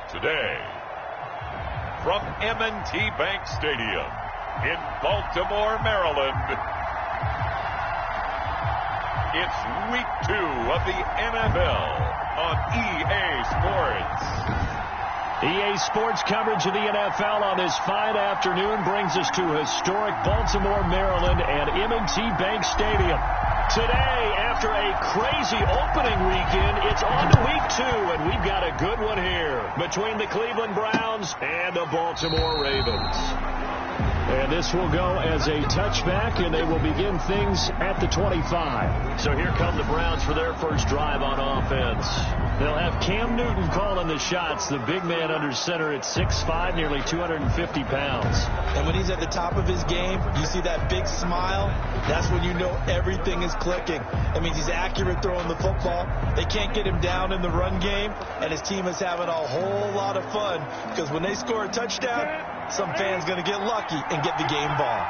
Today, from M&T Bank Stadium in Baltimore, Maryland, it's Week 2 of the NFL on EA Sports. EA Sports coverage of the NFL on this fine afternoon brings us to historic Baltimore, Maryland and M&T Bank Stadium. Today, after a crazy opening weekend, it's on to Week 2, and we've got a good one here between the Cleveland Browns and the Baltimore Ravens. And this will go as a touchback, and they will begin things at the 25. So here come the Browns for their first drive on offense. They'll have Cam Newton calling the shots, the big man under center at 6'5", nearly 250 pounds. And when he's at the top of his game, you see that big smile, that's when you know everything is clicking. That means he's accurate throwing the football. They can't get him down in the run game, and his team is having a whole lot of fun because when they score a touchdown, some fan's going to get lucky and get the game ball.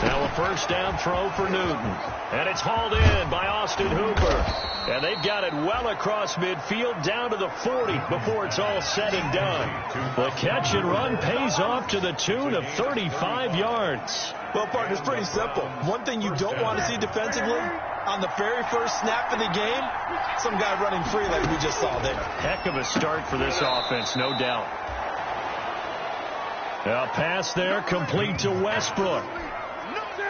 Now a first down throw for Newton. And it's hauled in by Austin Hooper. And they've got it well across midfield down to the 40 before it's all said and done. The catch and run pays off to the tune of 35 yards. Well, partner, it's pretty simple. One thing you don't want to see defensively, on the very first snap of the game, some guy running free like we just saw there. Heck of a start for this offense, no doubt. A pass there, complete to Westbrook.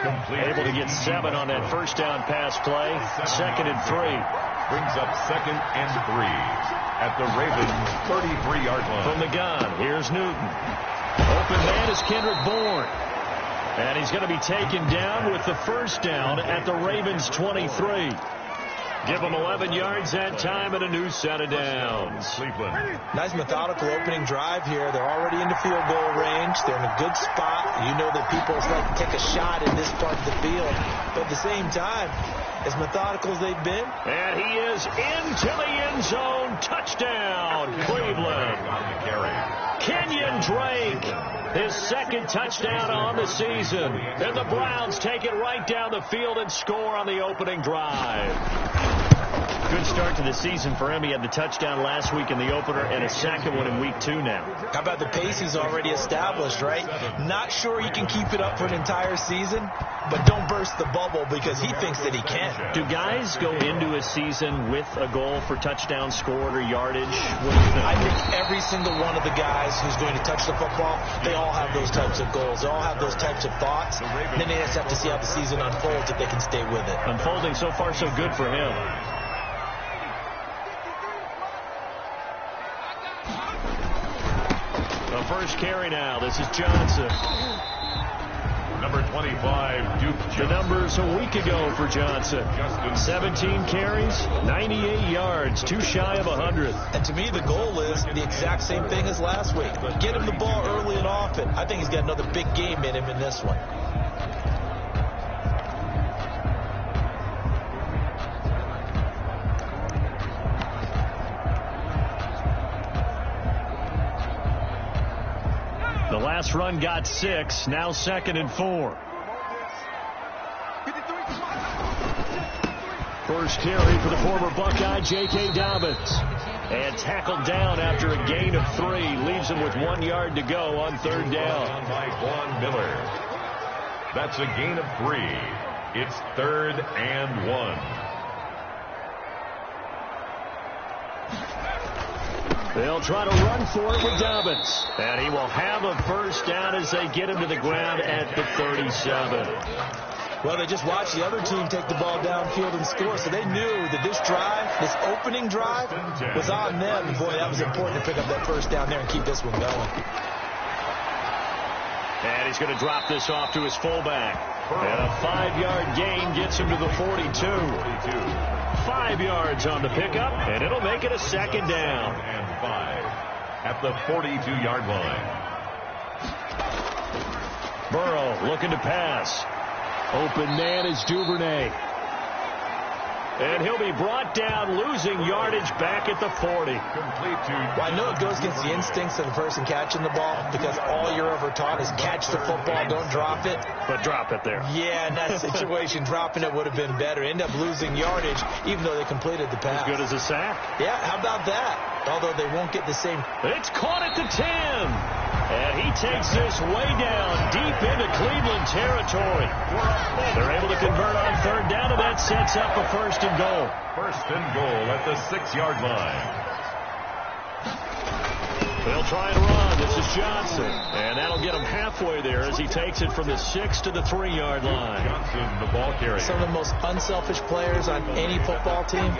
Able to get 7 on that first down pass play. 2nd and 3. Brings up 2nd and 3 at the Ravens' 33-yard line. From the gun, here's Newton. Open man is Kendrick Bourne. And he's going to be taken down with the first down at the Ravens' 23. Give them 11 yards that time and a new set of downs. Nice methodical opening drive here. They're already into field goal range. They're in a good spot. You know that people like to take a shot in this part of the field. But at the same time, as methodical as they've been. And he is into the end zone. Touchdown, Cleveland. Kenyon Drake, his 2nd touchdown on the season. And the Browns take it right down the field and score on the opening drive. Good start to the season for him. He had the touchdown last week in the opener and a second one in Week 2 now. How about the pace he's already established, right? Not sure he can keep it up for an entire season, but don't burst the bubble because he thinks that he can. Do guys go into a season with a goal for touchdown scored or yardage? What do you think? I think every single one of the guys who's going to touch the football, they all have those types of goals. They all have those types of thoughts. And then they just have to see how the season unfolds if they can stay with it. Unfolding so far so good for him. The first carry now. This is Johnson. Number 25, Duke Johnson. The numbers a week ago for Johnson. 17 carries, 98 yards, too shy of 100. And to me, the goal is the exact same thing as last week. Get him the ball early and often. I think he's got another big game in him in this one. The last run got 6, now 2nd and 4. First carry for the former Buckeye, J.K. Dobbins. And tackled down after a gain of 3. Leaves him with 1 yard to go on 3rd down. By Vaughn Miller. That's a gain of 3. It's 3rd and 1. They'll try to run for it with Dobbins. And he will have a first down as they get him to the ground at the 37. Well, they just watched the other team take the ball downfield and score, so they knew that this drive, this opening drive, was on them. And boy, that was important to pick up that first down there and keep this one going. And he's going to drop this off to his fullback. And a 5-yard gain gets him to the 42. 5 yards on the pickup, and it'll make it a 2nd down. And 5 at the 42-yard line. Burrow looking to pass. Open man is Duvernay. And he'll be brought down, losing yardage back at the 40. Well, I know it goes against the instincts of the person catching the ball because all you're ever taught is catch the football, don't drop it. But drop it there. Yeah, in that situation, dropping it would have been better. End up losing yardage, even though they completed the pass. As good as a sack? Yeah, how about that? Although they won't get the same. It's caught at the 10. And he takes this way down, deep into Cleveland territory. They're able to convert on third down, and that sets up a 1st and goal. 1st and goal at the 6-yard line. They'll try and run. This is Johnson. And that'll get him halfway there as he takes it from the 6 to the 3-yard line. Johnson, the ball carrier. Some of the most unselfish players on any football team,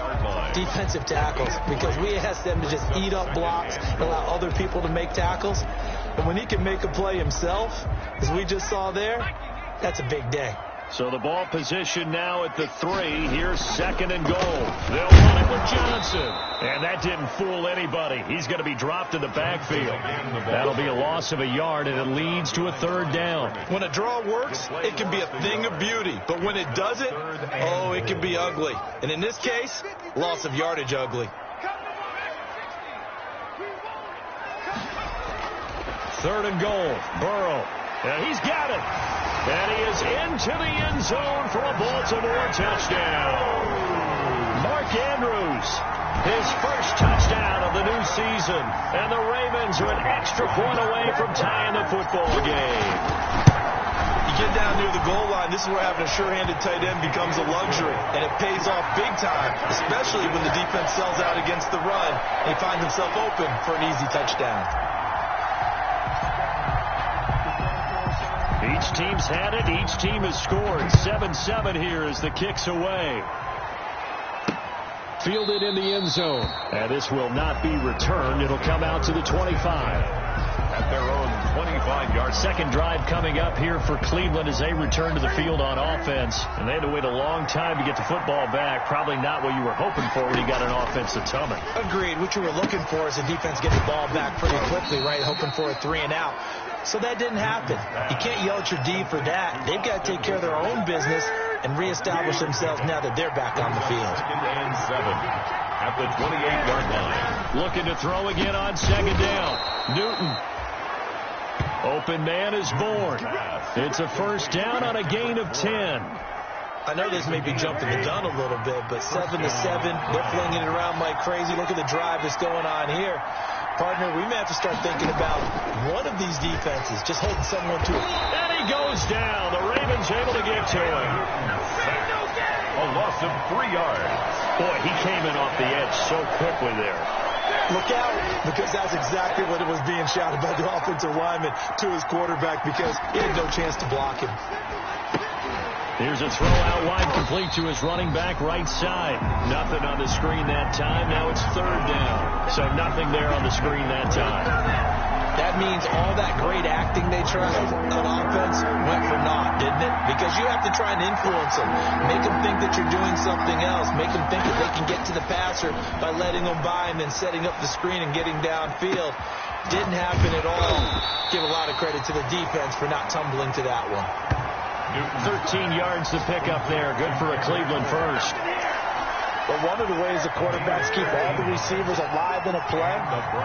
defensive tackles, because we ask them to just eat up blocks and allow other people to make tackles. And when he can make a play himself, as we just saw there, that's a big day. So the ball position now at the 3. Here's 2nd and goal. They'll run it with Johnson. And that didn't fool anybody. He's going to be dropped in the backfield. That'll be a loss of a yard, and it leads to a 3rd down. When a draw works, it can be a thing of beauty. But when it doesn't, oh, it can be ugly. And in this case, loss of yardage ugly. 3rd and goal. Burrow. And he's got it. And he is into the end zone for a Baltimore touchdown. Mark Andrews, his first touchdown of the new season. And the Ravens are an extra point away from tying the football game. You get down near the goal line, this is where having a sure-handed tight end becomes a luxury. And it pays off big time, especially when the defense sells out against the run and he finds himself open for an easy touchdown. Each team's had it. Each team has scored. 7-7 here as the kick's away. Fielded in the end zone. And this will not be returned. It'll come out to the 25. At their own 25-yard. Second drive coming up here for Cleveland as they return to the field on offense. And they had to wait a long time to get the football back. Probably not what you were hoping for when you got an offensive tumbling. Agreed. What you were looking for is the defense get the ball back pretty quickly, right? Hoping for a 3-and-out. So that didn't happen. You can't yell at your D for that. They've got to take care of their own business and reestablish themselves now that they're back on the field. 2nd and 7 at the 28-yard line. Looking to throw again on 2nd down. Newton. Open man is born. It's a 1st down on a gain of 10. I know this may be jumping the gun a little bit, but 7-7, they're flinging it around like crazy. Look at the drive that's going on here. Partner, we may have to start thinking about one of these defenses, just holding someone to it. And he goes down. The Ravens able to get to him. A loss of 3 yards. Boy, he came in off the edge so quickly there. Look out, because that's exactly what it was being shouted by the offensive lineman to his quarterback because he had no chance to block him. Here's a throw out wide, complete to his running back right side. Nothing on the screen that time. Now it's 3rd down. So nothing there on the screen that time. That means all that great acting they tried on offense went for naught, didn't it? Because you have to try and influence them. Make them think that you're doing something else. Make them think that they can get to the passer by letting them by and then setting up the screen and getting downfield. Didn't happen at all. Give a lot of credit to the defense for not tumbling to that one. 13 yards to pick up there. Good for a Cleveland first. But one of the ways the quarterbacks keep all the receivers alive in a play,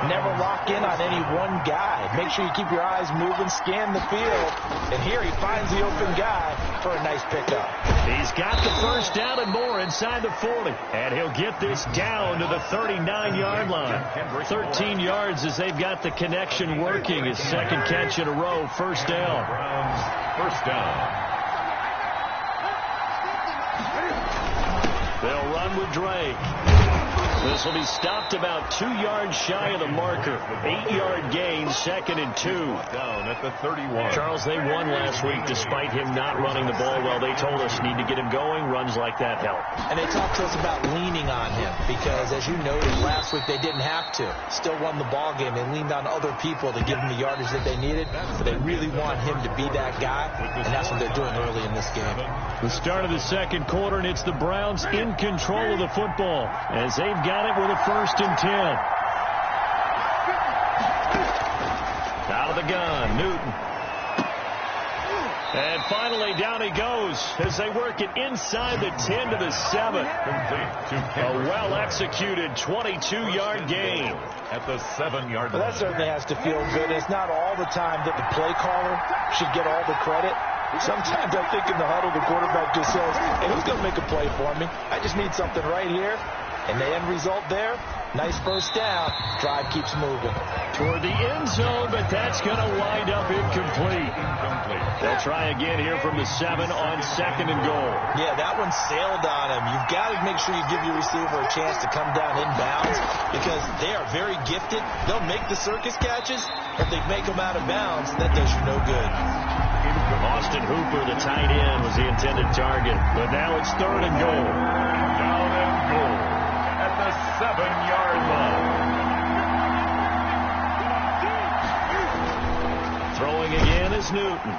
never lock in on any one guy. Make sure you keep your eyes moving, scan the field. And here he finds the open guy for a nice pickup. He's got the 1st down and more inside the 40. And he'll get this down to the 39-yard line. 13 yards as they've got the connection working. His 2nd catch in a row, 1st down. 1st down. They'll run with Drake. This will be stopped about 2 yards shy of the marker. 8-yard gain, 2nd and 2. Down at the 31. Charles, they won last week despite him not running the ball well. They told us need to get him going. Runs like that help. And they talked to us about leaning on him because, as you noted, last week they didn't have to. Still won the ball game. They leaned on other people to give them the yardage that they needed. But they really want him to be that guy, and that's what they're doing early in this game. The start of the 2nd quarter, and it's the Browns in control of the football as they've got it with a 1st and 10. Out of the gun, Newton. And finally, down he goes as they work it inside the 10 to the 7. A well-executed 22-yard gain. At the 7-yard line. Well, that certainly has to feel good. It's not all the time that the play caller should get all the credit. Sometimes I think in the huddle, the quarterback just says, hey, who's going to make a play for me? I just need something right here. And the end result there, nice first down. Drive keeps moving. Toward the end zone, but that's going to wind up incomplete. They'll try again here from the 7 on 2nd and goal. Yeah, that one sailed on him. You've got to make sure you give your receiver a chance to come down inbounds because they are very gifted. They'll make the circus catches, but they make them out of bounds. That does you no good. Austin Hooper, the tight end, was the intended target. But now it's 3rd and goal. Down and goal at the 7-yard line. Throwing again is Newton.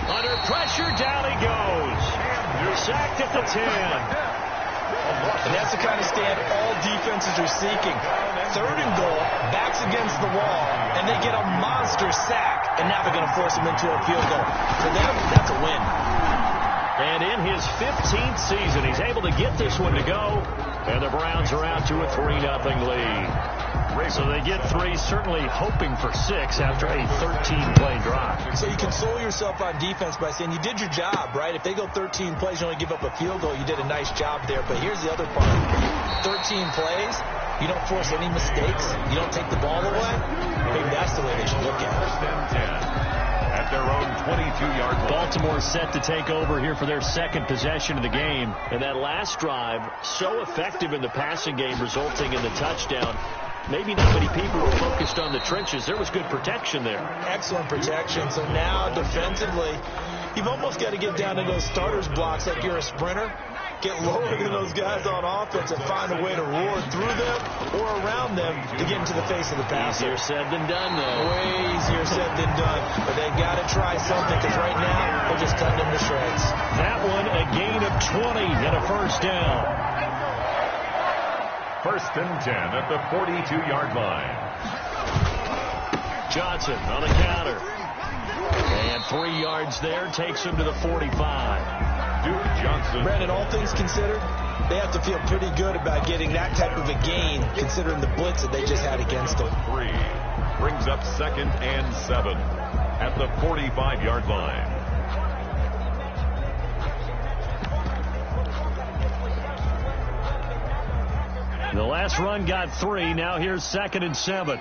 Under pressure, down he goes. Sacked at the 10. And that's the kind of stand all defenses are seeking. 3rd and goal, backs against the wall, and they get a monster sack. And now they're going to force him into a field goal. For them, that's a win. And in his 15th season, he's able to get this one to go. And the Browns are out to a 3-0 lead. So they get 3, certainly hoping for 6 after a 13-play drive. So you console yourself on defense by saying you did your job, right? If they go 13 plays, you only give up a field goal, you did a nice job there. But here's the other part. 13 plays, you don't force any mistakes, you don't take the ball away. Maybe that's the way they should look at it. At their own 22-yard line. Baltimore set to take over here for their 2nd possession of the game. And that last drive, so effective in the passing game, resulting in the touchdown. Maybe not many people were focused on the trenches. There was good protection there. Excellent protection. So now defensively, you've almost got to get down to those starters blocks like you're a sprinter. Get lower than those guys on offense and find a way to roar through them or around them to get into the face of the passer. Easier said than done, though. Way easier said than done. But they got to try something because right now they're just cutting them to shreds. That one, a gain of 20 and a first down. 1st and 10 at the 42-yard line. Johnson on the counter. And 3 yards there takes him to the 45. Duke Johnson. Brandon, all things considered, they have to feel pretty good about getting that type of a gain considering the blitz that they just had against them. 3 brings up 2nd and 7 at the 45-yard line. The last run got 3. Now here's 2nd and 7.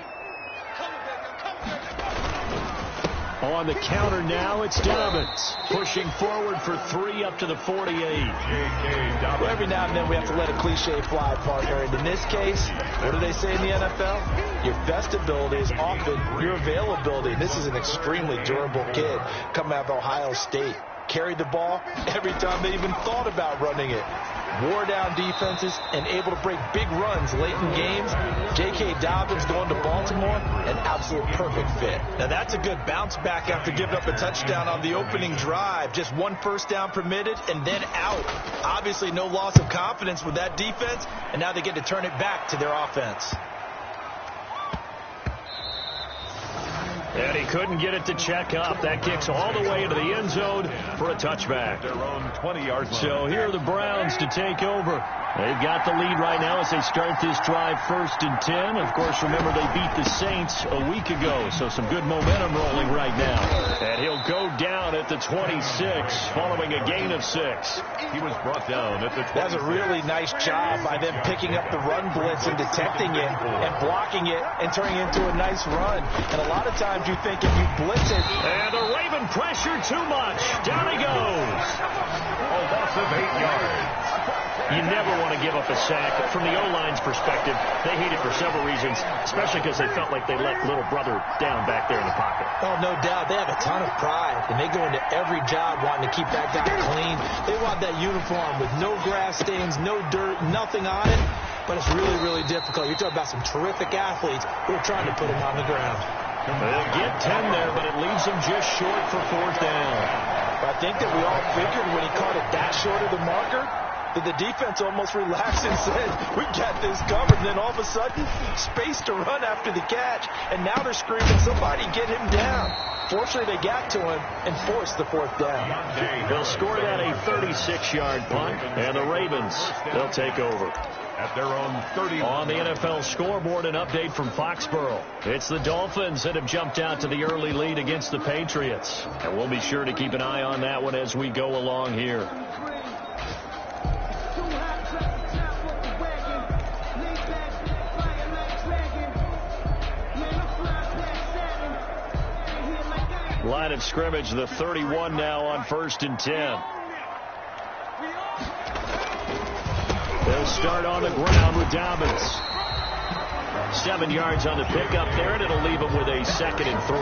On the counter now, it's Dobbins pushing forward for 3 up to the 48. Well, every now and then we have to let a cliche fly, partner. And in this case, what do they say in the NFL? Your best ability is often your availability. This is an extremely durable kid coming out of Ohio State. Carried the ball every time they even thought about running it. Wore down defenses and able to break big runs late in games. J.K. Dobbins going to Baltimore, an absolute perfect fit. Now that's a good bounce back after giving up a touchdown on the opening drive. Just 1 first down permitted and then out. Obviously no loss of confidence with that defense, and now they get to turn it back to their offense. And he couldn't get it to check up. That kicks all the way into the end zone for a touchback. Their own 20-yard line. So here are the Browns to take over. They've got the lead right now as they start this drive 1st and 10. Of course, remember they beat the Saints a week ago, so some good momentum rolling right now. And he'll go down at the 26 following a gain of 6. He was brought down at the 26. That's a really nice job by them picking up the run blitz and detecting it and blocking it and turning it into a nice run. And a lot of times you think if you blitz it. And the Raven pressure too much. Down he goes. A loss of 8 yards. You never want to give up a sack. From the O-line's perspective, they hate it for several reasons, especially because they felt like they let little brother down back there in the pocket. Oh, no doubt. They have a ton of pride, and they go into every job wanting to keep that guy clean. They want that uniform with no grass stains, no dirt, nothing on it. But it's really, really difficult. You're talking about some terrific athletes who are trying to put him on the ground. They'll get 10 there, but it leaves them just short for 4th down. But I think that we all figured when he caught it that short of the marker, that the defense almost relaxed and said, we got this covered. And then all of a sudden, space to run after the catch. And now they're screaming, somebody get him down. Fortunately, they got to him and forced the fourth down. They'll score that a 36-yard punt, and the Ravens, they'll take over. At their own 30. On the NFL scoreboard, an update from Foxborough. It's the Dolphins that have jumped out to the early lead against the Patriots. And we'll be sure to keep an eye on that one as we go along here. Line of scrimmage, the 31 now on 1st and 10. They'll start on the ground with Dobbins. 7 yards on the pickup there, and it'll leave them with a 2nd and 3.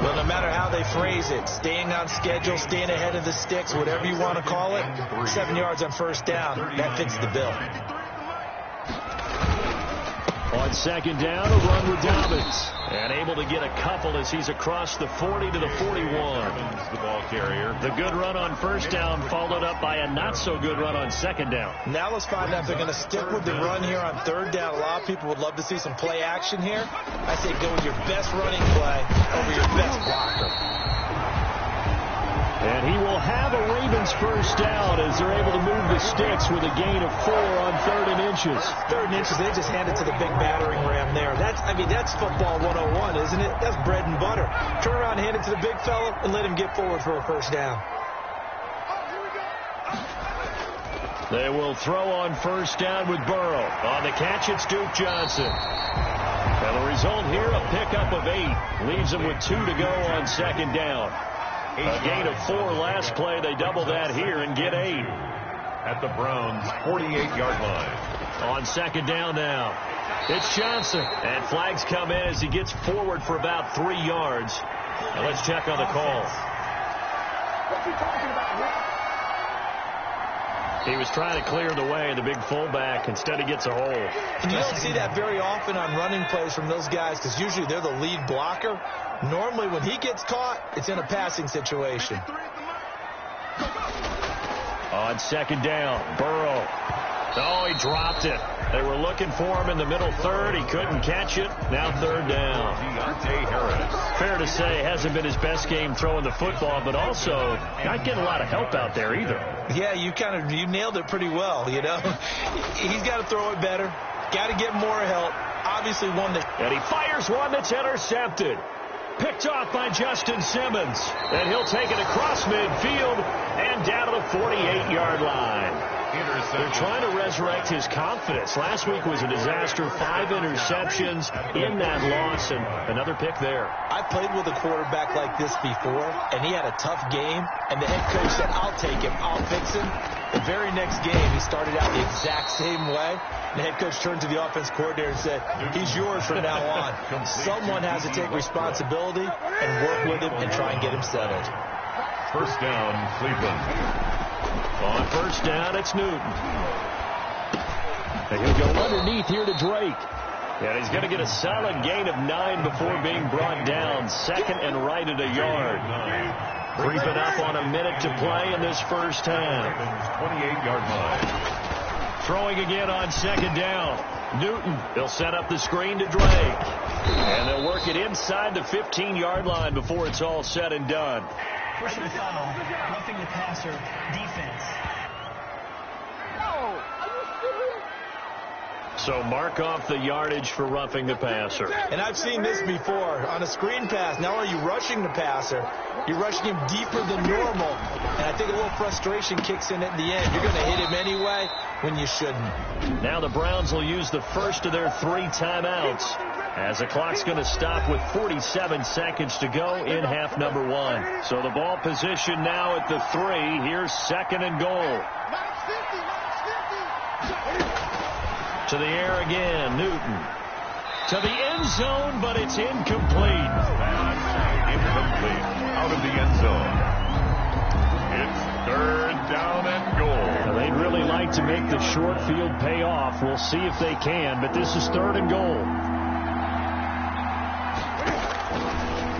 Well, no matter how they phrase it, staying on schedule, staying ahead of the sticks, whatever you want to call it, 7 yards on 1st down, that fits the bill. On 2nd down, a run with Dobbins. And able to get a couple as he's across the 40 to the 41. The ball carrier. The good run on 1st down followed up by a not-so-good run on 2nd down. Now let's find out if they're going to stick with the run here on 3rd down. A lot of people would love to see some play action here. I say go with your best running play over your best blocker. And he will have a Ravens 1st down as they're able to move the sticks with a gain of 4 on 3rd and inches. 3rd and inches, they just hand it to the big battering ram there. That's football 101, isn't it? That's bread and butter. Turn around, hand it to the big fella, and let him get forward for a 1st down. They will throw on 1st down with Burrow. On the catch, it's Duke Johnson. And the result here, a pickup of 8. Leaves them with 2 to go on 2nd down. A gain of 4 last play. They double that here and get 8. At the Browns' 48-yard line. On 2nd down now. It's Johnson. And flags come in as he gets forward for about 3 yards. Now let's check on the call. He was trying to clear the way, the big fullback. Instead, he gets a hole. And you don't see that very often on running plays from those guys because usually they're the lead blocker. Normally, when he gets caught, it's in a passing situation. On 2nd down, Burrow. Oh, he dropped it. They were looking for him in the middle 3rd. He couldn't catch it. Now 3rd down. Fair to say, hasn't been his best game throwing the football, but also not getting a lot of help out there either. Yeah, you nailed it pretty well, you know. He's got to throw it better. Got to get more help. Obviously one that... And he fires one that's intercepted. Picked off by Justin Simmons. And he'll take it across midfield and down to the 48-yard line. They're trying to resurrect his confidence. Last week was a disaster. 5 interceptions in that loss, and another pick there. I played with a quarterback like this before, and he had a tough game, and the head coach said, I'll take him, I'll fix him. The very next game, he started out the exact same way. The head coach turned to the offense coordinator and said, he's yours from now on. Someone has to take responsibility and work with him and try and get him settled. 1st down, Cleveland. On 1st down, it's Newton. And he'll go underneath here to Drake. And he's going to get a solid gain of 9 before being brought down. 2nd and right at a yard. Creeping up on a minute to play in this 1st half. 28-yard line. Throwing again on 2nd down. Newton, they'll set up the screen to Drake. And they'll work it inside the 15-yard line before it's all said and done. Personal foul, roughing the passer, defense. So mark off the yardage for roughing the passer. And I've seen this before. On a screen pass, not only are you rushing the passer, you're rushing him deeper than normal. And I think a little frustration kicks in at the end. You're going to hit him anyway when you shouldn't. Now the Browns will use the first of their 3 timeouts, as the clock's going to stop with 47 seconds to go in half number 1. So the ball position now at the 3. Here's 2nd and goal. To the air again, Newton. To the end zone, but it's incomplete. Incomplete. Out of the end zone. It's 3rd down and goal. Now, they'd really like to make the short field pay off. We'll see if they can, but this is 3rd and goal.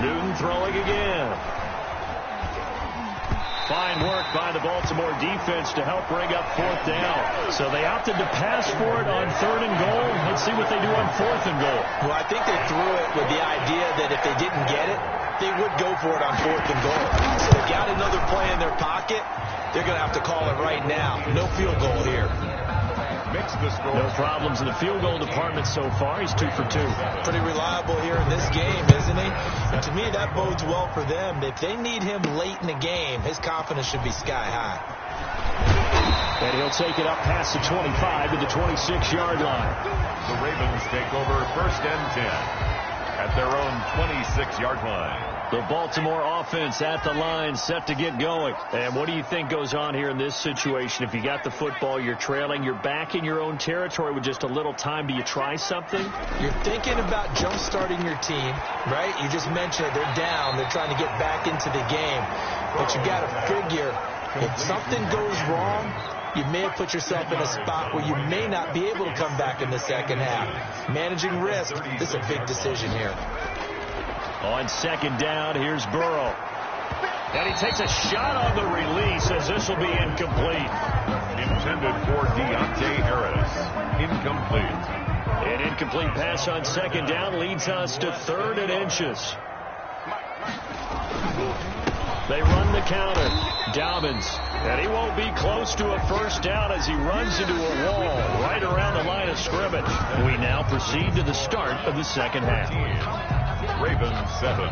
Newton throwing again. Fine work by the Baltimore defense to help bring up 4th down. So they opted to pass for it on 3rd and goal. Let's see what they do on 4th and goal. Well, I think they threw it with the idea that if they didn't get it, they would go for it on 4th and goal. So they got another play in their pocket. They're going to have to call it right now. No field goal here. Makes the score. No problems in the field goal department so far. He's 2 for 2. Pretty reliable here in this game, isn't he? And to me, that bodes well for them. If they need him late in the game, his confidence should be sky high. And he'll take it up past the 25 to the 26-yard line. The Ravens take over 1st and 10 at their own 26-yard line. The Baltimore offense at the line, set to get going. And what do you think goes on here in this situation? If you got the football, you're trailing, you're back in your own territory with just a little time. Do you try something? You're thinking about jump-starting your team, right? You just mentioned they're down. They're trying to get back into the game. But you got to figure, if something goes wrong, you may have put yourself in a spot where you may not be able to come back in the second half. Managing risk, this is a big decision here. On 2nd down, here's Burrow. And he takes a shot on the release as this will be incomplete. Intended for Deontay Harris. Incomplete. An incomplete pass on 2nd down leads us to 3rd and inches. They run the counter. Dobbins. And he won't be close to a 1st down as he runs into a wall right around the line of scrimmage. We now proceed to the start of the second half. Ravens 7.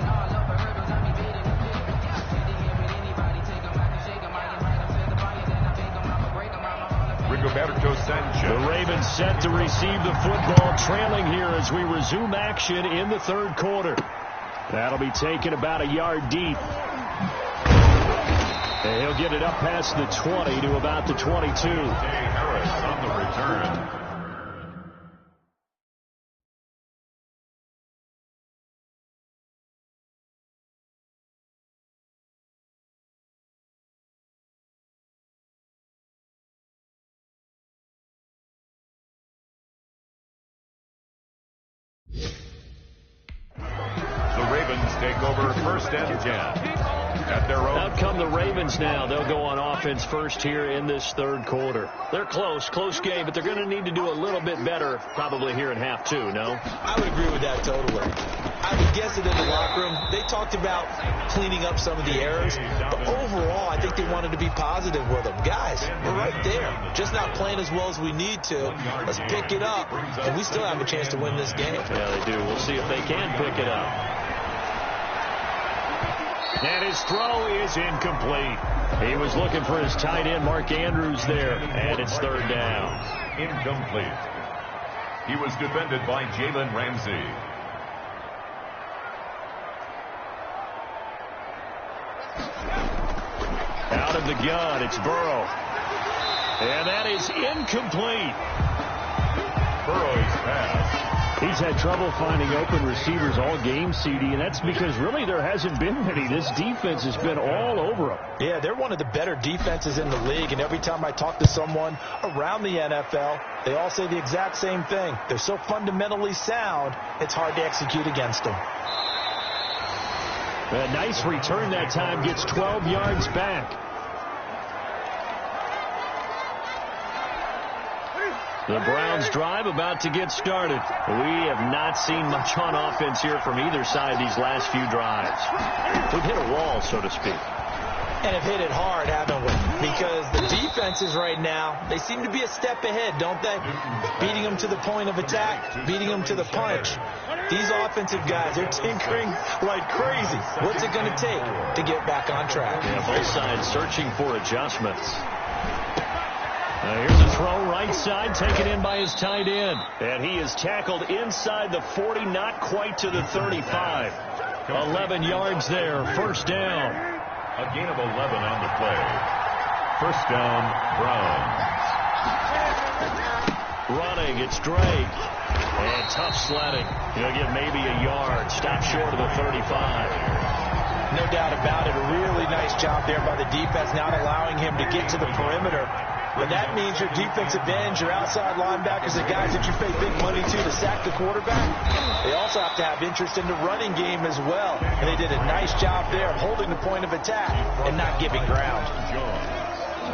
Rigoberto Sanchez. The Ravens set to receive the football, trailing here as we resume action in the 3rd quarter. That'll be taken about a yard deep. And he'll get it up past the 20 to about the 22. Harris on the return. Take over 1st and 10 at their own. Out come the Ravens now. They'll go on offense first here in this 3rd quarter. They're close game, but they're going to need to do a little bit better probably here in half 2, no? I would agree with that totally. I would guess it in the locker room. They talked about cleaning up some of the errors, but overall, I think they wanted to be positive with them. Guys, we're right there. Just not playing as well as we need to. Let's pick it up, and we still have a chance to win this game. Yeah, they do. We'll see if they can pick it up. And his throw is incomplete. He was looking for his tight end, Mark Andrews, there. And it's 3rd down. Incomplete. He was defended by Jalen Ramsey. Out of the gun, it's Burrow. And that is incomplete. Burrow's pass. He's had trouble finding open receivers all game, CD, and that's because really there hasn't been many. This defense has been all over them. Yeah, they're one of the better defenses in the league, and every time I talk to someone around the NFL, they all say the exact same thing. They're so fundamentally sound, it's hard to execute against them. A nice return that time, gets 12 yards back. The Browns drive about to get started. We have not seen much on offense here from either side these last few drives. We've hit a wall, so to speak. And have hit it hard, haven't we? Because the defenses right now, they seem to be a step ahead, don't they? Beating them to the point of attack, beating them to the punch. These offensive guys, they're tinkering like crazy. What's it going to take to get back on track? Yeah, both sides searching for adjustments. Here's a throw right side, taken in by his tight end. And he is tackled inside the 40, not quite to the 35. 11 yards there, 1st down. A gain of 11 on the play. 1st down, Browns. Running, it's Drake. And tough sledding. He'll get maybe a yard. Stop short of the 35. No doubt about it. A really nice job there by the defense, not allowing him to get to the perimeter. But that means your defensive ends, your outside linebackers, the guys that you pay big money to sack the quarterback, they also have to have interest in the running game as well. And they did a nice job there of holding the point of attack and not giving ground.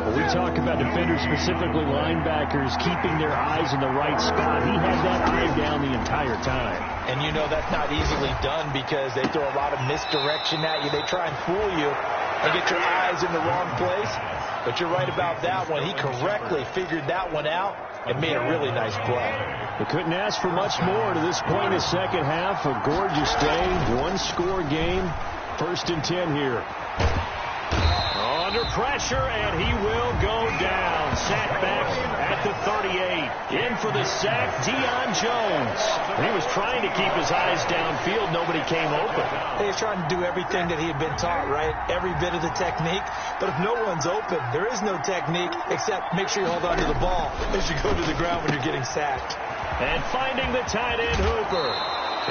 When we talk about defenders, specifically linebackers, keeping their eyes in the right spot, he had that eye down the entire time. And you know that's not easily done because they throw a lot of misdirection at you. They try and fool you and get your eyes in the wrong place. But you're right about that one. He correctly figured that one out and made a really nice play. They couldn't ask for much more to this point in the second half. A gorgeous day, one-score game. 1st and 10 here. Under pressure, and he will go down. Sacked back at the 38. In for the sack, Deion Jones. He was trying to keep his eyes downfield. Nobody came open. He was trying to do everything that he had been taught, right? Every bit of the technique. But if no one's open, there is no technique except make sure you hold on to the ball as you go to the ground when you're getting sacked. And finding the tight end, Hooper.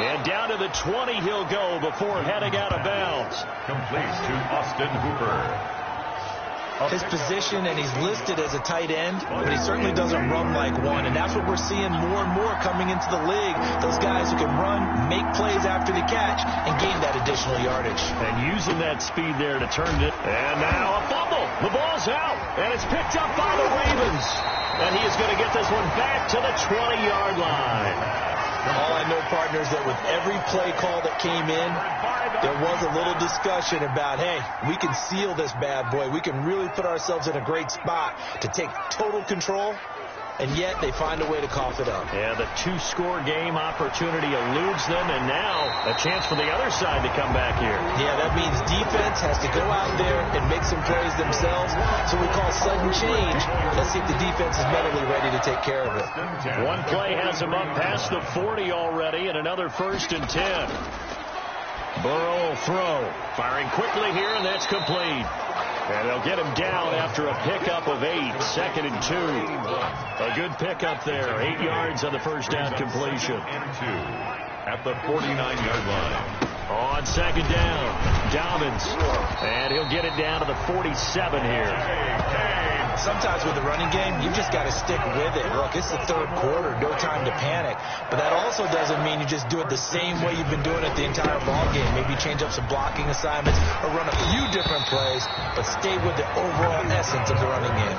And down to the 20 he'll go before heading out of bounds. Complete to Austin Hooper. His position, and he's listed as a tight end, but he certainly doesn't run like one. And that's what we're seeing more and more coming into the league. Those guys who can run, make plays after the catch, and gain that additional yardage. And using that speed there to turn it. And now a fumble. The ball's out, and it's picked up by the Ravens. And he is going to get this one back to the 20-yard line. All I know, partners, that with every play call that came in, there was a little discussion about, hey, we can seal this bad boy. We can really put ourselves in a great spot to take total control, and yet they find a way to cough it up. Yeah, the 2-score game opportunity eludes them, and now a chance for the other side to come back here. Yeah, that means defense has to go out there and make some plays themselves. So we call sudden change. Let's see if the defense is mentally ready to take care of it. One play has him up past the 40 already, and another 1st and 10. Burrow will throw. Firing quickly here, and that's complete. And they'll get him down after a pickup of 8. 2nd and 2. A good pickup there. 8 yards on the first down completion. And 2 at the 49-yard line. On 2nd down, Dobbins. And he'll get it down to the 47 here. Sometimes with the running game, you've just got to stick with it. Look, it's the 3rd quarter, no time to panic. But that also doesn't mean you just do it the same way you've been doing it the entire ball game. Maybe change up some blocking assignments or run a few different plays, but stay with the overall essence of the running game.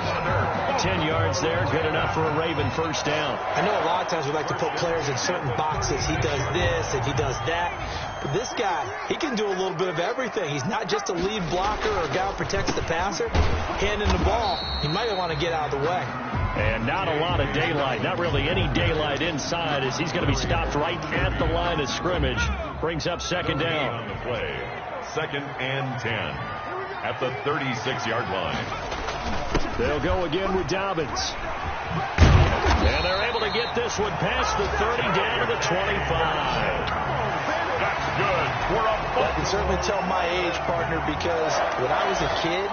10 yards there, good enough for a Raven first down. I know a lot of times we like to put players in certain boxes. He does this and he does that. But this guy, he can do a little bit of everything. He's not just a lead blocker or a guy who protects the passer. Handing the ball, he might want to get out of the way. And not a lot of daylight, not really any daylight inside, as he's going to be stopped right at the line of scrimmage. Brings up 2nd down. On the play, 2nd and 10 at the 36-yard line. They'll go again with Dobbins. And they're able to get this one past the 30 down to the 25. That's good. I can certainly tell my age, partner, because when I was a kid,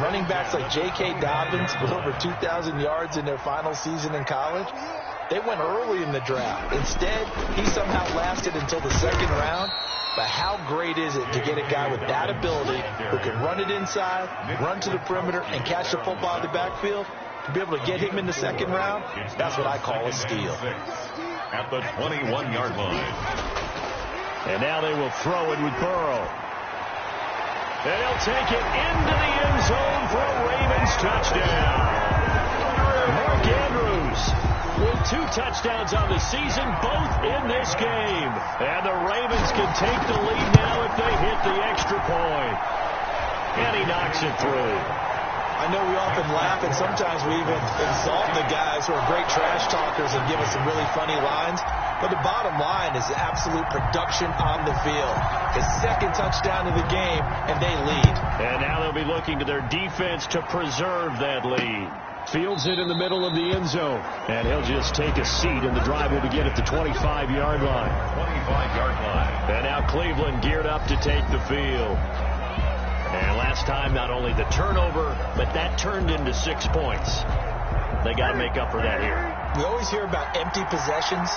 running backs like J.K. Dobbins with over 2,000 yards in their final season in college, they went early in the draft. Instead, he somehow lasted until the 2nd round. But how great is it to get a guy with that ability who can run it inside, run to the perimeter, and catch the football in the backfield? To be able to get him in the 2nd round, that's what I call a steal. At the 21-yard line. And now they will throw it with Burrow. And he'll take it into the end zone for a Ravens touchdown. Mark Andrews with 2 touchdowns on the season, both in this game. And the Ravens can take the lead now if they hit the extra point. And he knocks it through. I know we often laugh, and sometimes we even insult the guys who are great trash talkers and give us some really funny lines. But the bottom line is absolute production on the field. His 2nd touchdown of the game, and they lead. And now they'll be looking to their defense to preserve that lead. Fields it in the middle of the end zone. And he'll just take a seat, and the drive will begin at the 25-yard line. 25-yard line. And now Cleveland geared up to take the field. And last time, not only the turnover, but that turned into 6 points. They got to make up for that here. We always hear about empty possessions.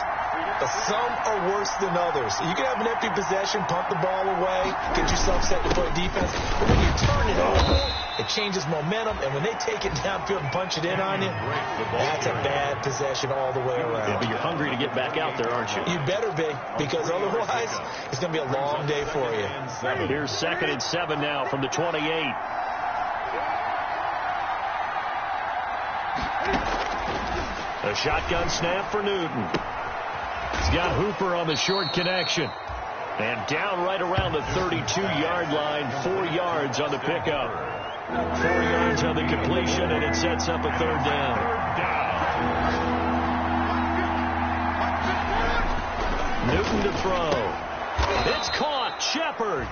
but some are worse than others. You can have an empty possession, punt the ball away, get yourself set to play defense, but when you turn it over, it changes momentum, and when they take it downfield and punch it in on you, that's a bad possession all the way around. Yeah, but you're hungry to get back out there, aren't you? You better be, because otherwise, it's going to be a long day for you. Here's 2nd and 7 now from the 28. A shotgun snap for Newton. He's got Hooper on the short connection. And down right around the 32-yard line, 4 yards on the pickup. 4 yards on the completion, and it sets up a 3rd down. Newton to throw. It's caught. Shepard.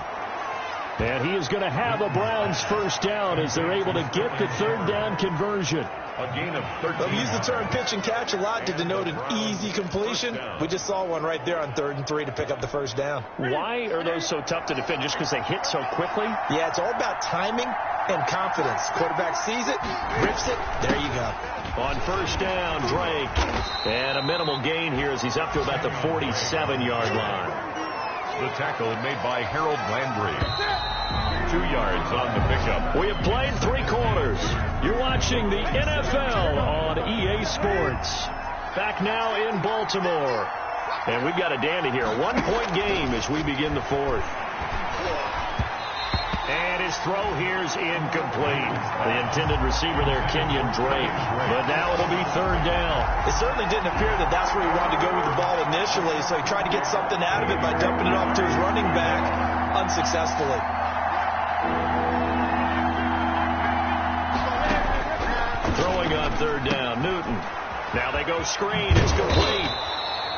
And he is going to have a Browns 1st down as they're able to get the 3rd down conversion. A gain of 13. We use the term pitch and catch a lot to denote an easy completion. We just saw one right there on 3rd and 3 to pick up the 1st down. Why are those so tough to defend? Just because they hit so quickly? Yeah, it's all about timing and confidence. Quarterback sees it, rips it, there you go. On 1st down, Drake. And a minimal gain here as he's up to about the 47-yard line. The tackle made by Harold Landry. 2 yards on the pickup. We have played 3 quarters. You're watching the NFL on EA Sports. Back now in Baltimore. And we've got a dandy here. A 1-point game as we begin the 4th. And his throw here's incomplete. The intended receiver there, Kenyon Drake. But now it'll be 3rd down. It certainly didn't appear that that's where he wanted to go with the ball initially, so he tried to get something out of it by dumping it off to his running back unsuccessfully. Throwing on 3rd down, Newton. Now they go screen. It's complete.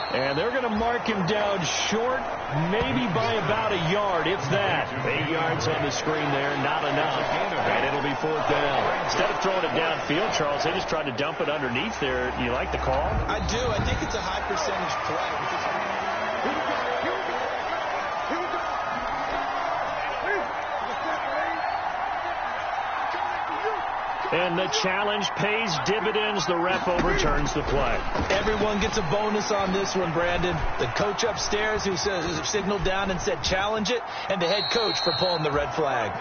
And they're going to mark him down short, maybe by about a yard, if that. 8 yards on the screen there, not enough. And it'll be 4th down. Instead of throwing it downfield, Charles, they just tried to dump it underneath there. You like the call? I do. I think it's a high percentage play. And the challenge pays dividends. The ref overturns the play. Everyone gets a bonus on this one, Brandon. The coach upstairs who signaled down and said challenge it, and the head coach for pulling the red flag.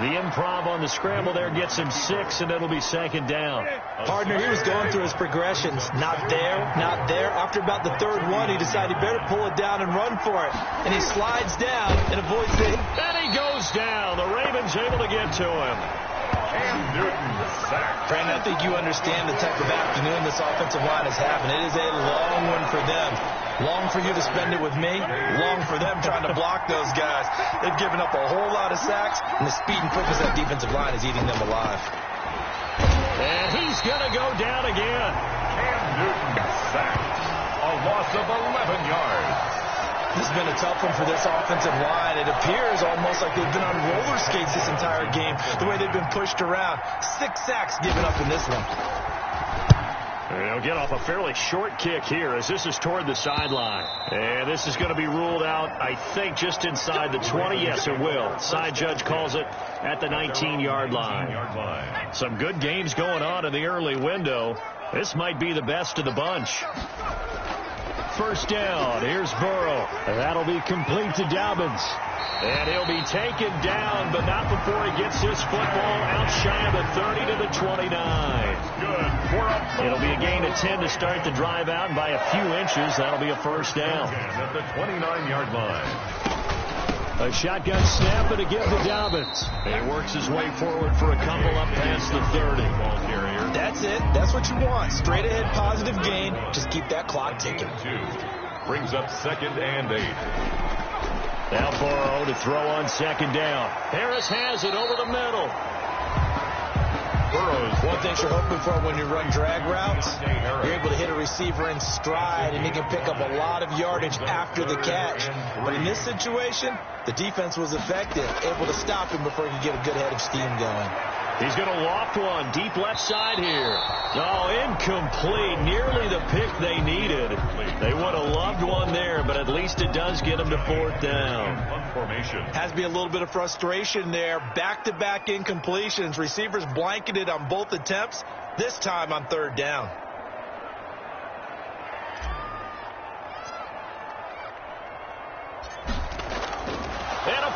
The improv on the scramble there gets him 6, and it'll be 2nd down. Partner, he was going through his progressions. Not there, not there. After about the 3rd one, he decided he better pull it down and run for it. And he slides down and avoids the... And he goes down. The Ravens able to get to him. And Newton sacked. Brandon, I think you understand the type of afternoon this offensive line is having. It is a long one for them. Long for you to spend it with me. Long for them trying to block those guys. They've given up a whole lot of sacks, and the speed and quickness of that defensive line is eating them alive. And he's going to go down again. And Newton sacked. A loss of 11 yards. This has been a tough one for this offensive line. It appears almost like they've been on roller skates this entire game, the way they've been pushed around. 6 sacks given up in this one. They'll get off a fairly short kick here as this is toward the sideline. And this is going to be ruled out, I think, just inside the 20. Yes, it will. Side judge calls it at the 19-yard line. Some good games going on in the early window. This might be the best of the bunch. 1st down. Here's Burrow. That'll be complete to Dobbins. And he'll be taken down, but not before he gets his football out shy of the 30 to the 29. Good. It'll be a gain of 10 to start the drive out, and by a few inches, that'll be a 1st down. At the 29-yard line. A shotgun snap and a give to Dobbins. And he works his way forward for a couple up past the 30. That's it. That's what you want. Straight ahead positive gain. Just keep that clock ticking. 2 brings up 2nd and 8. Now Burrow to throw on 2nd down. Harris has it over the middle. Burrows. One thing you're hoping for when you run drag routes, you're able to hit a receiver in stride, and he can pick up a lot of yardage after the catch. But in this situation, the defense was effective, able to stop him before he could get a good head of steam going. He's going to loft one deep left side here. Oh, incomplete. Nearly the pick they needed. They would have loved one there, but at least it does get them to 4th down. Has to be a little bit of frustration there. Back-to-back incompletions. Receivers blanketed on both attempts, this time on 3rd down.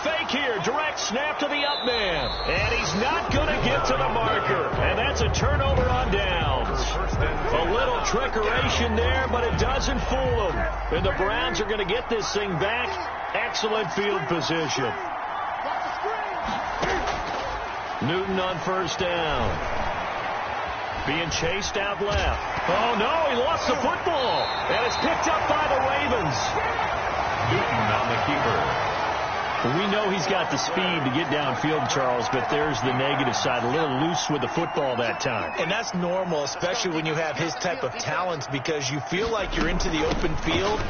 fake here. Direct snap to the up man. And he's not going to get to the marker. And that's a turnover on downs. A little trickeration there, but it doesn't fool them. And the Browns are going to get this thing back. Excellent field position. Newton on first down. Being chased out left. Oh, no, he lost the football. And it's picked up by the Ravens. Newton on the keeper. We know he's got the speed to get downfield, Charles, but there's the negative side. A little loose with the football that time. And that's normal, especially when you have his type of talents, because you feel like you're into the open field,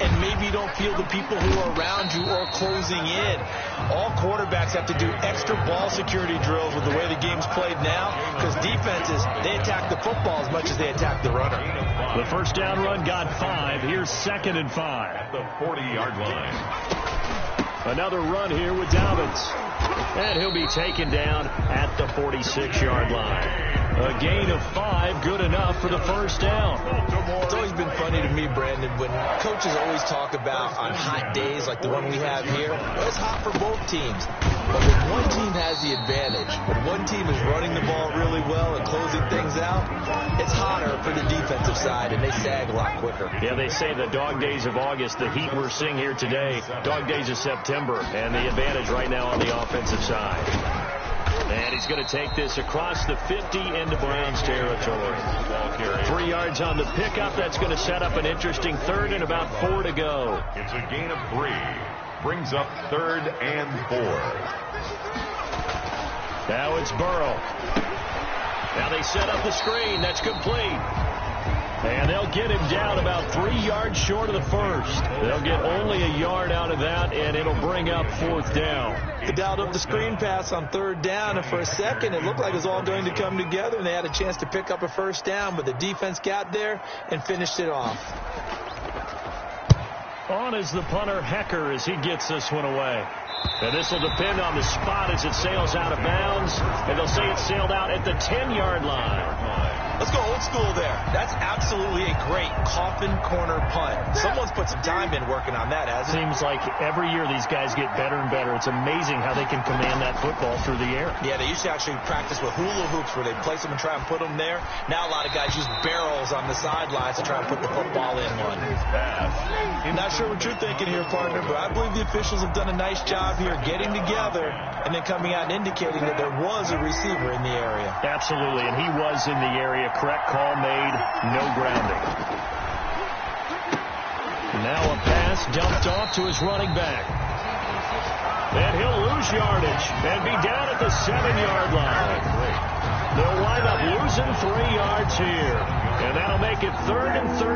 and maybe you don't feel the people who are around you or closing in. All quarterbacks have to do extra ball security drills with the way the game's played now, because defenses, they attack the football as much as they attack the runner. The first down run got 5. Here's 2nd and 5. At the 40-yard line. Another run here with Dobbins. And he'll be taken down at the 46-yard line. A gain of 5, good enough for the first down. It's always been funny to me, Brandon, when coaches always talk about on hot days like the one we have here, well, it's hot for both teams. But when one team has the advantage, when one team is running the ball really well and closing things out, it's hotter for the defensive side, and they sag a lot quicker. Yeah, they say the dog days of August, the heat we're seeing here today, dog days of September, and the advantage right now on the offensive side. And he's going to take this across the 50 into Browns territory. 3 yards on the pickup. That's going to set up an interesting 3rd and about 4 to go. It's a gain of 3. Brings up 3rd and 4. Now it's Burrow. Now they set up the screen. That's complete. And they'll get him down about 3 yards short of the first. They'll get only a yard out of that, and it'll bring up 4th down. They dialed up the screen pass on 3rd down, and for a second it looked like it was all going to come together, and they had a chance to pick up a first down, but the defense got there and finished it off. On is the punter, Hecker, as he gets this one away. And this will depend on the spot as it sails out of bounds, and they'll say it sailed out at the 10-yard line. Let's go old school there. That's absolutely a great coffin corner punt. Someone's put some time in working on that, hasn't it? Seems like every year these guys get better and better. It's amazing how they can command that football through the air. Yeah, they used to actually practice with hula hoops where they place them and try and put them there. Now a lot of guys use barrels on the sidelines to try and put the football in one. I'm not sure what you're thinking here, partner, but I believe the officials have done a nice job here getting together and then coming out and indicating that there was a receiver in the area. Absolutely, and he was in the area. Correct call made, no grounding. Now a pass dumped off to his running back. And he'll lose yardage and be down at the 7-yard line. They'll wind up losing 3 yards here. And that'll make it 3rd and 13.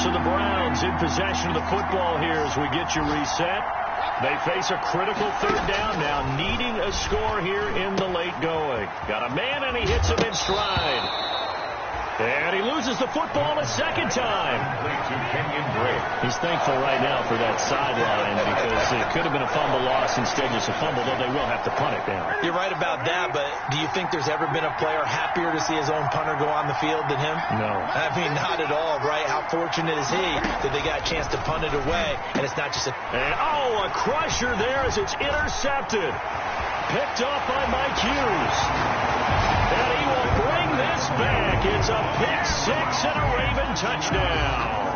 So the Browns in possession of the football here as we get you reset. They face a critical 3rd down now, needing a score here in the late going. Got a man, and he hits him in stride. And he loses the football a second time. He's thankful right now for that sideline because it could have been a fumble loss, instead just a fumble, though they will have to punt it now. You're right about that, but do you think there's ever been a player happier to see his own punter go on the field than him? No. I mean, not at all, right? How fortunate is he that they got a chance to punt it away, and it's not just a... And, oh, a crusher there as it's intercepted. Picked off by Mike Hughes. And he will bring this back. It's a pick 6 and a Raven touchdown.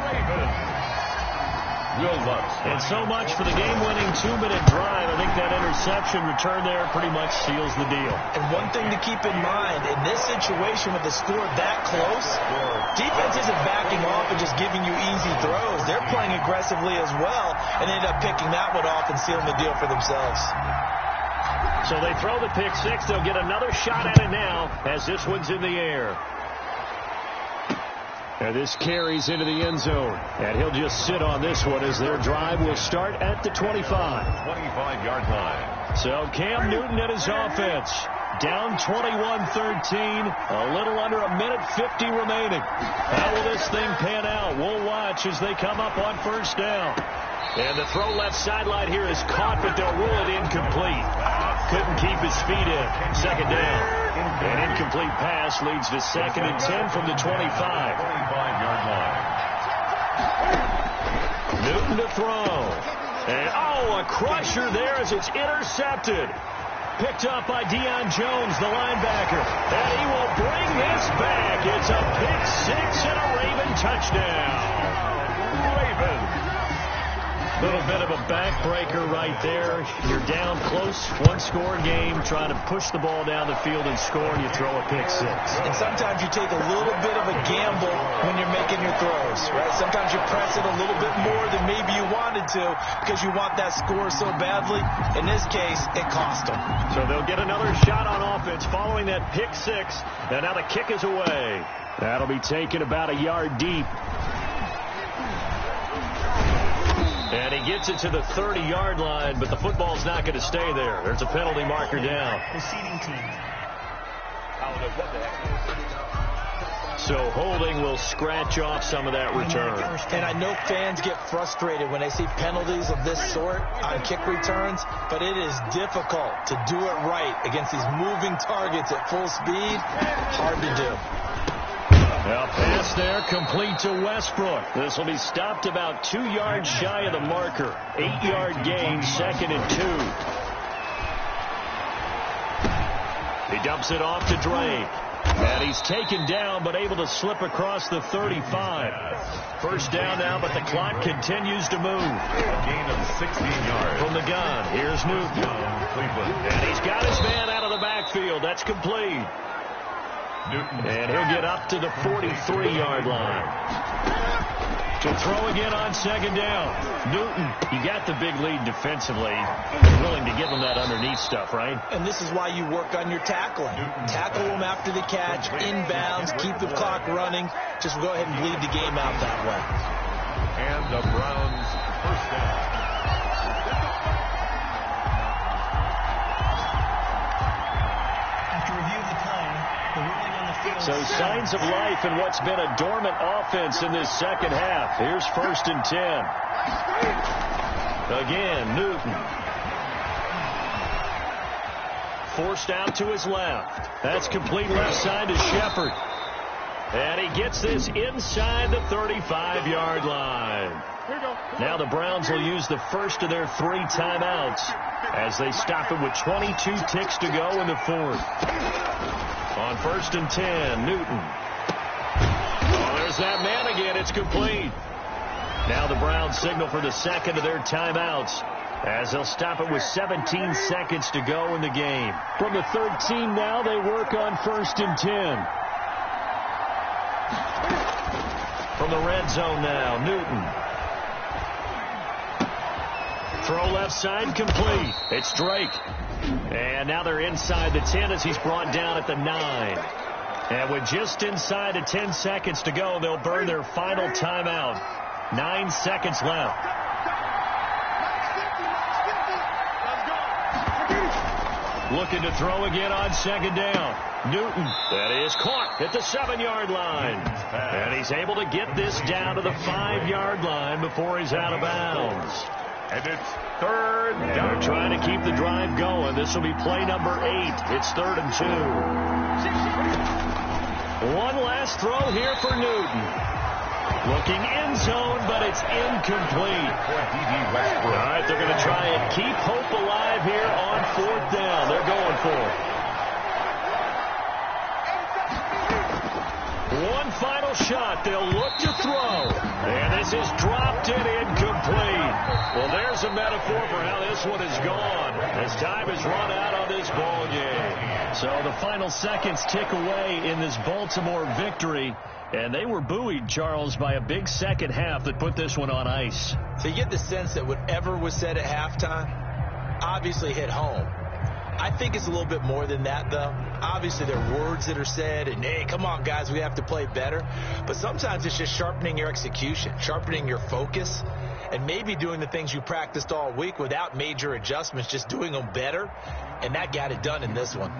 And so much for the game-winning 2-minute drive. I think that interception return there pretty much seals the deal. And one thing to keep in mind, in this situation with the score that close, defense isn't backing off and just giving you easy throws. They're playing aggressively as well and end up picking that one off and sealing the deal for themselves. So they throw the pick 6. They'll get another shot at it now as this one's in the air. And this carries into the end zone. And he'll just sit on this one as their drive will start at the 25. 25-yard line. So Cam Newton and his offense down 21-13. A little under a minute 50 remaining. How will this thing pan out? We'll watch as they come up on first down. And the throw left sideline here is caught, but they'll rule it incomplete. Couldn't keep his feet in. Second down. An incomplete pass leads to 2nd and 10 from the 25. 25-yard line. Newton to throw. And, a crusher there as it's intercepted. Picked up by Deion Jones, the linebacker. And he will bring this back. It's a pick six and a Raven touchdown. Ravens. Little bit of a backbreaker right there. You're down close, one-score game, trying to push the ball down the field and score, and you throw a pick six. And sometimes you take a little bit of a gamble when you're making your throws, right? Sometimes you press it a little bit more than maybe you wanted to because you want that score so badly. In this case, it cost them. So they'll get another shot on offense following that pick six, and now the kick is away. That'll be taken about a yard deep. And he gets it to the 30-yard line, but the football's not going to stay there. There's a penalty marker down. The seating team. So holding will scratch off some of that return. And I know fans get frustrated when they see penalties of this sort on kick returns, but it is difficult to do it right against these moving targets at full speed. Hard to do. Well, pass there, complete to Westbrook. This will be stopped about 2 yards shy of the marker. 8-yard gain, 2nd and 2. He dumps it off to Drake. And he's taken down, but able to slip across the 35. First down now, but the clock continues to move. A gain of 16 yards. From the gun, here's Newton. And he's got his man out of the backfield. That's complete. And he'll get up to the 43-yard line. To throw again on 2nd down. Newton, you got the big lead defensively. You're willing to give him that underneath stuff, right? And this is why you work on your tackling. Tackle them after the catch, inbounds, keep the clock running. Just go ahead and bleed the game out that way. And the Browns first down. So signs of life in what's been a dormant offense in this second half. Here's 1st and 10. Again, Newton. Forced out to his left. That's complete left side to Shepard. And he gets this inside the 35-yard line. Now the Browns will use the first of their 3 timeouts as they stop it with 22 ticks to go in the 4th. On 1st and 10, Newton. Oh, there's that man again. It's complete. Now the Browns signal for the 2nd of their timeouts as they'll stop it with 17 seconds to go in the game. From the 13 now, they work on 1st and 10. From the red zone now, Newton. Throw left side, complete. It's Drake. And now they're inside the 10 as he's brought down at the 9. And with just inside of 10 seconds to go, they'll burn their final timeout. 9 seconds left. Looking to throw again on 2nd down. Newton. That is caught at the 7-yard line. And he's able to get this down to the 5-yard line before he's out of bounds. And it's 3rd down. They're trying to keep the drive going. This will be play number 8. It's 3rd and 2. One last throw here for Newton. Looking end zone, but it's incomplete. All right, they're going to try and keep hope alive here on 4th down. They're going for it. One final shot. They'll look to throw. And this is dropped and incomplete. Well, there's a metaphor for how this one is gone as time has run out on this ball game. So the final seconds tick away in this Baltimore victory. And they were buoyed, Charles, by a big second half that put this one on ice. So you get the sense that whatever was said at halftime obviously hit home. I think it's a little bit more than that, though. Obviously, there are words that are said, and, hey, come on, guys, we have to play better. But sometimes it's just sharpening your execution, sharpening your focus, and maybe doing the things you practiced all week without major adjustments, just doing them better. And that got it done in this one.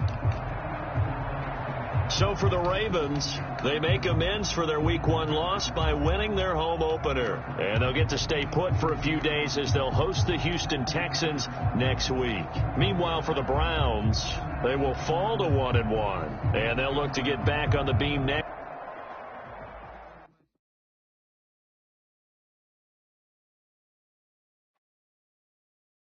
So for the Ravens, they make amends for their Week 1 loss by winning their home opener. And they'll get to stay put for a few days as they'll host the Houston Texans next week. Meanwhile, for the Browns, they will fall to 1-1. And they'll look to get back on the beam next.